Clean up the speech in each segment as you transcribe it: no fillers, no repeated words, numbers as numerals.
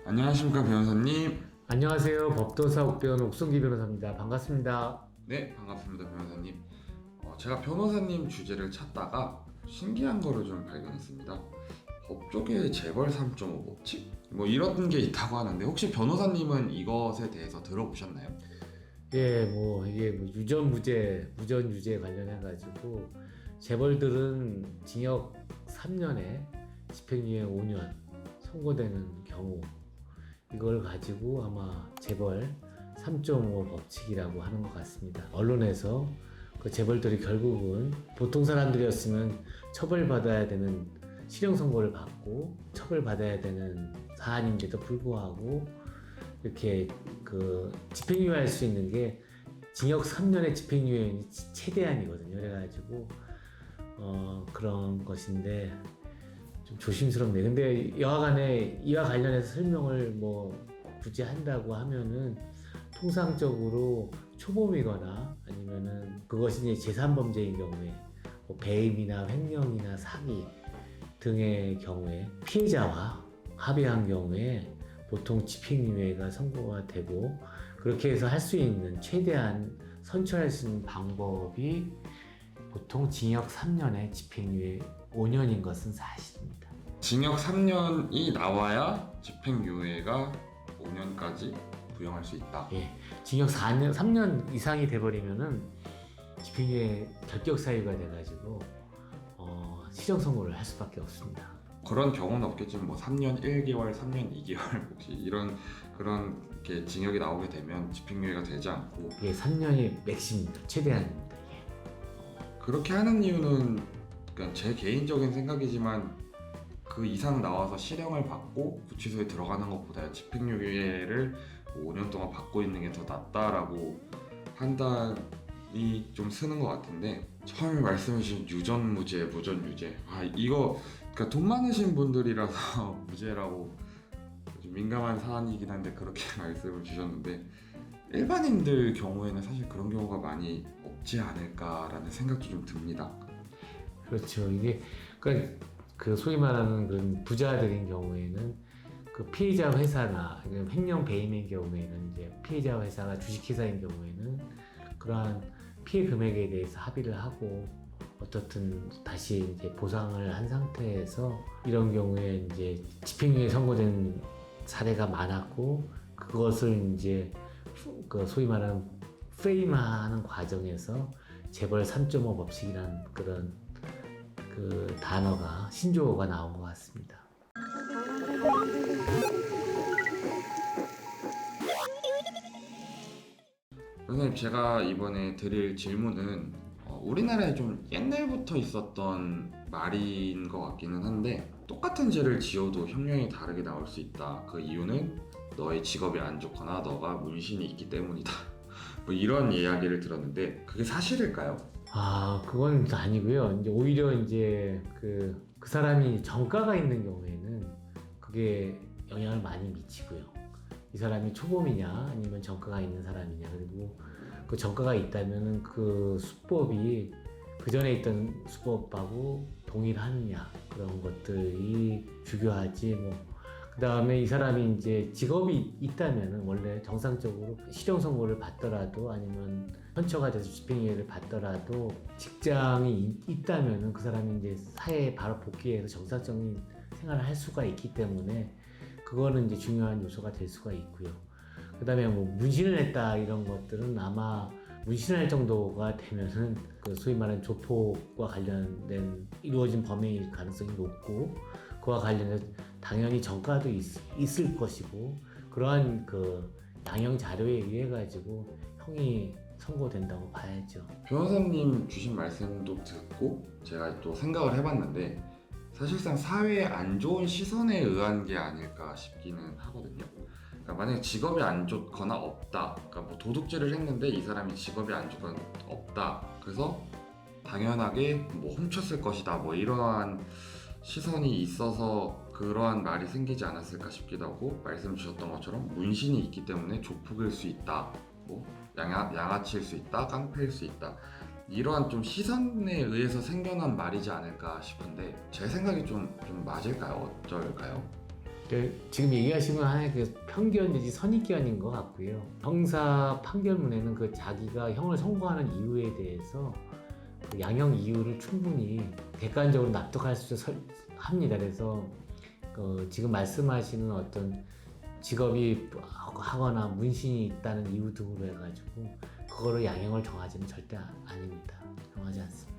안녕하십니까 변호사님. 안녕하세요. 법도사 옥변 옥성기 변호사입니다. 반갑습니다. 네, 반갑습니다 변호사님. 제가 변호사님 주제를 찾다가 신기한 거를 좀 발견했습니다. 법조계 재벌 3.5 법칙? 뭐 이런 게 있다고 하는데 혹시 변호사님은 이것에 대해서 들어보셨나요? 예, 이게 유전 유죄 관련해가지고 재벌들은 징역 3년에 집행유예 5년 선고되는 경우, 이걸 가지고 아마 재벌 3.5 법칙이라고 하는 것 같습니다. 언론에서 그 재벌들이 결국은 보통 사람들이었으면 처벌받아야 되는 실형 선고를 받고 처벌받아야 되는 사안인데도 불구하고 이렇게 그 집행유예할 수 있는 게 징역 3년의 집행유예는 최대한이거든요. 그래가지고 그런 것인데 좀 조심스럽네. 근데 여하간에 이와 관련해서 설명을 굳이 한다고 하면은 통상적으로 초범이거나 아니면은 그것이 이제 제3범죄인 경우에 배임이나 횡령이나 사기 등의 경우에 피해자와 합의한 경우에 보통 집행유예가 선고가 되고, 그렇게 해서 할 수 있는 최대한 선처할 수 있는 방법이 보통 징역 3년에 집행유예 5년인 것은 사실입니다. 징역 3년이 나와야 집행유예가 5년까지 부용할 수 있다. 예, 징역 3년 이상이 돼버리면은 집행유예 결격 사유가 돼가지고 실형 선고를 할 수밖에 없습니다. 그런 경우는 없겠지만 3년 1개월, 3년 2개월 혹시 그런 게 징역이 나오게 되면 집행유예가 되지 않고, 예, 3년이 맥심입니다. 최대한입니다. 그렇게 하는 이유는 그냥 제 개인적인 생각이지만 그 이상 나와서 실형을 받고 구치소에 들어가는 것보다 집행유예를 5년 동안 받고 있는 게 더 낫다라고 판단이 좀 쓰는 것 같은데, 처음에 말씀해주신 유전무죄, 무전유죄, 이거 그러니까 돈 많으신 분들이라서 무죄라고 좀 민감한 사안이긴 한데 그렇게 말씀을 주셨는데, 일반인들 경우에는 사실 그런 경우가 많이 없지 않을까라는 생각도 좀 듭니다. 그렇죠. 이게 그러니까 그 소위 말하는 그런 부자들인 경우에는 그 피해자 회사나 횡령 배임인 경우에는 이제 피해자 회사가 주식회사인 경우에는 그러한 피해 금액에 대해서 합의를 하고 어떻든 다시 이제 보상을 한 상태에서, 이런 경우에 이제 집행유예 선고된 사례가 많았고, 그것을 이제 그 소위 말하는 프레임화하는 과정에서 재벌 3.5 법칙이라는 그런 그 단어가 신조어가 나온 것 같습니다. 선생님, 제가 이번에 드릴 질문은 우리나라에 좀 옛날부터 있었던 말인 것 같기는 한데, 똑같은 죄를 지어도 형량이 다르게 나올 수 있다. 그 이유는 너의 직업이 안 좋거나 너가 문신이 있기 때문이다. 이런 이야기를 들었는데 그게 사실일까요? 그건 아니고요. 이제 오히려 이제 그 사람이 정가가 있는 경우에는 그게 영향을 많이 미치고요. 이 사람이 초범이냐 아니면 정가가 있는 사람이냐, 그리고 그 정가가 있다면은 그 수법이 그 전에 있던 수법하고 동일하느냐, 그런 것들이 중요하지. 그 다음에 이 사람이 이제 직업이 있다면은 원래 정상적으로 실형 선고를 받더라도 아니면 선처가 돼서 집행유예를 받더라도 직장이 있다면은 그 사람이 이제 사회에 바로 복귀해서 정상적인 생활을 할 수가 있기 때문에 그거는 이제 중요한 요소가 될 수가 있고요. 그 다음에 문신을 했다 이런 것들은 아마 문신할 정도가 되면은 그 소위 말하는 조폭과 관련된 이루어진 범행일 가능성이 높고, 그와 관련해서 당연히 정가도 있을 것이고, 그러한 그 양형 자료에 의해 가지고 형이 선고된다고 봐야죠. 변호사님 주신 말씀도 듣고 제가 또 생각을 해봤는데, 사실상 사회에 안 좋은 시선에 의한 게 아닐까 싶기는 하거든요. 그러니까 만약에 직업이 안 좋거나 없다, 그러니까 도둑질을 했는데 이 사람이 직업이 안 좋거나 없다, 그래서 당연하게 훔쳤을 것이다, 이러한 시선이 있어서 그러한 말이 생기지 않았을까 싶기도 하고, 말씀 주셨던 것처럼 문신이 있기 때문에 조폭일 수 있다, 양아치일 수 있다, 깡패일 수 있다, 이러한 좀 시선에 의해서 생겨난 말이지 않을까 싶은데, 제 생각이 좀 맞을까요? 어쩔까요? 지금 얘기하신 건 하나의 그 편견 내지 선입견인 것 같고요. 형사 판결문에는 그 자기가 형을 선고하는 이유에 대해서 그 양형 이유를 충분히 객관적으로 납득할 수 합니다. 그래서 지금 말씀하시는 어떤 직업이 하거나 문신이 있다는 이유 등으로 해가지고 그거로 양형을 정하지는 절대 아닙니다. 정하지 않습니다.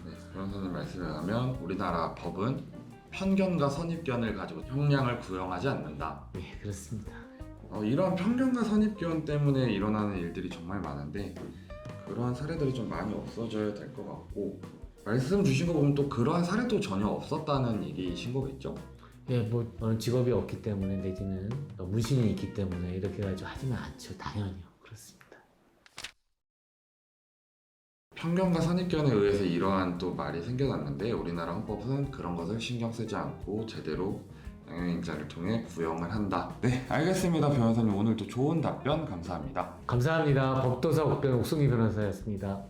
네, 변호사님 말씀에 의하면 우리나라 법은 편견과 선입견을 가지고 형량을 구형하지 않는다. 네, 그렇습니다. 이런 편견과 선입견 때문에 일어나는 일들이 정말 많은데 그러한 사례들이 좀 많이 없어져야 될 것 같고 말씀 주신 거 보면 또 그러한 사례도 전혀 없었다는 얘기신 거겠죠? 예, 뭐 저는 직업이 없기 때문에 내지는 문신이 있기 때문에 이렇게 가지고 하지는 않죠. 당연히요. 그렇습니다. 편견과 선입견에 의해서 이러한 또 말이 생겨났는데 우리나라 헌법은 그런 것을 신경 쓰지 않고 제대로 양형인자를 통해 구형을 한다. 네, 알겠습니다. 변호사님 오늘도 좋은 답변 감사합니다. 감사합니다. 법도사 옥변 옥승희 변호사였습니다.